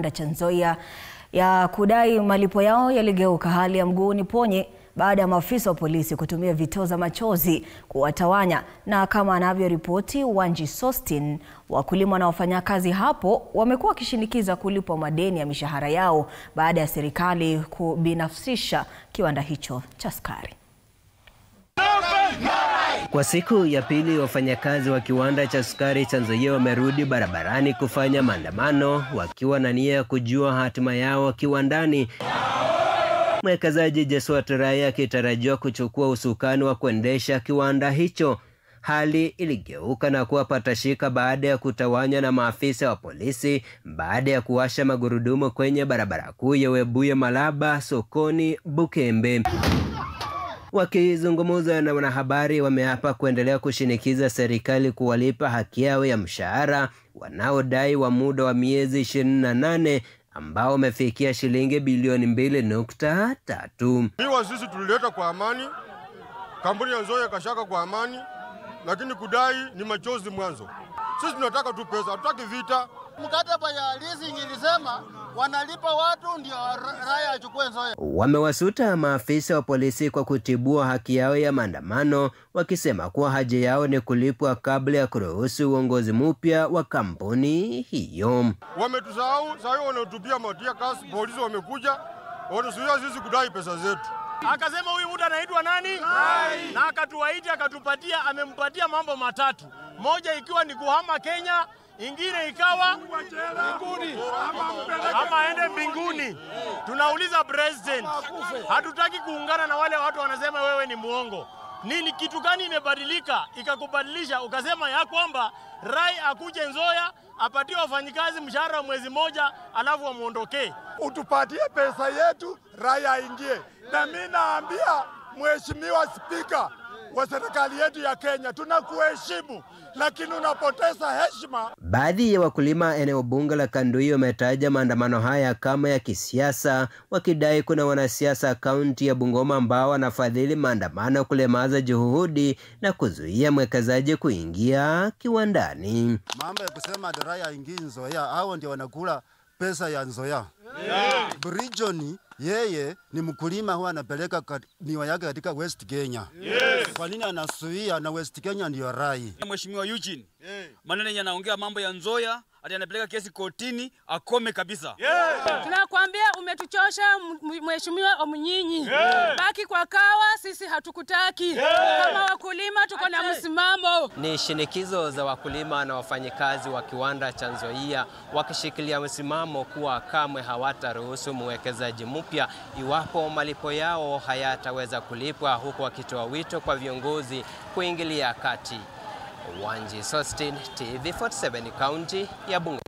cha Nzoia ya kudai malipo yao yaligeuka hali ya mguuni ponye baada ya maafisa wa polisi kutumia vitoza machozi kuwatawanya. Na kama anavyoripoti Wanji Sostin, wakulima na wafanyakazi hapo wamekuwa wakishinikiza kulipwa madeni ya mishahara yao baada ya serikali kubinafsisha kiwanda hicho cha sukari. Kwa siku ya pili, wafanyakazi wa kiwanda cha sukari cha Nzoia wamerudi barabarani kufanya maandamano wakiwa na nia ya kujua hatima yao kiwandani. Mwekezaji Jeswat Raya akitarajiwa kuchukua usukani wa kuendesha kiwanda hicho. Hali iligeuka na kuwa patashika baada ya kutawanywa na maafisa wa polisi baada ya kuwasha magurudumu kwenye barabara kuu ya Webuye Malaba sokoni Bukembe. Wakizungumza na wanahabari, wameapa kuendelea kushinikiza serikali kuwalipa haki yao ya mshahara wanaodai wa muda wa miezi 28 ambao umefikia shilingi bilioni 2.3. Hiwa sisi tulileta kwa amani, kampuni ya Nzoia kashaka kwa amani, lakini kudai ni machozi mwanzo. Sisi tunataka tu pesa, hatutaki vita. Mkataba ya leasing ilisema wanalipa watu ndio raia achukue Nzoia. Wamewasuta maafisa wa polisi kwa kutibua haki yao ya maandamano, wakisema kuwa haja yao ni kulipwa kabla ya kuruhusu uongozi mpya wa kampuni hiyo. Wametusahau, sasa wanatupia matia kasi, polisi wamekuja, wanasuia sisi kudai pesa zetu. Akasema huyu mtu anaitwa nani? Rai. Na akatuwaita akatupatia, amempatia mambo matatu. Moja ikiwa ni kuhama Kenya, ingine ikawa mbinguni ama aende mbinguni. Tunauliza president, hatutaki kuungana na wale watu wanasema wewe ni muongo. Nini kitu gani imebadilika ikakubadilisha ukasema ya kwamba Rai akuje Nzoia apatie wafanyikazi mshahara wa mwezi moja alafu amuondokee? Utupatie pesa yetu, Rai aingie. Na mimi naambia mheshimiwa spika wa serikali yetu ya Kenya, tunakuheshimu lakini unapoteza heshima. Baadhi ya wakulima eneo bunge la Kanduyi wametaja maandamano haya kama ya kisiasa, wakidai kuna wanasiasa kaunti ya Bungoma ambao wanafadhili maandamano kulemaza juhudi na kuzuia mwekezaji kuingia kiwandani. Mambo ya kusema Rai aingie Nzoia, hao ndio wanakula pesa ya Nzoia. Bridgoni yeye ni mkulima, huwa anapeleka miwa yake katika West Kenya. Kwa nini anasuia na West Kenya ndio Rai? Mheshimiwa Eugene, maneno yanaongea mambo ya Nzoia, ati anapeleka kesi kotini, akome kabisa. Tunakwambia umetuchosha Mheshimiwa Omunyinyi. Baki kwa kawa, sisi hatukutaki. Kama wakulima tuko na msimamo. Ni shinikizo za wakulima na wafanyikazi wa kiwanda cha Nzoia wakishikilia msimamo kuwa kamwe hawataruhusu mwekezaji mpya iwapo malipo yao hayataweza kulipwa, huku wakitoa wito kwa viongozi kuingilia kati. Wanji Sostin, TV47, kaunti ya Bungoma.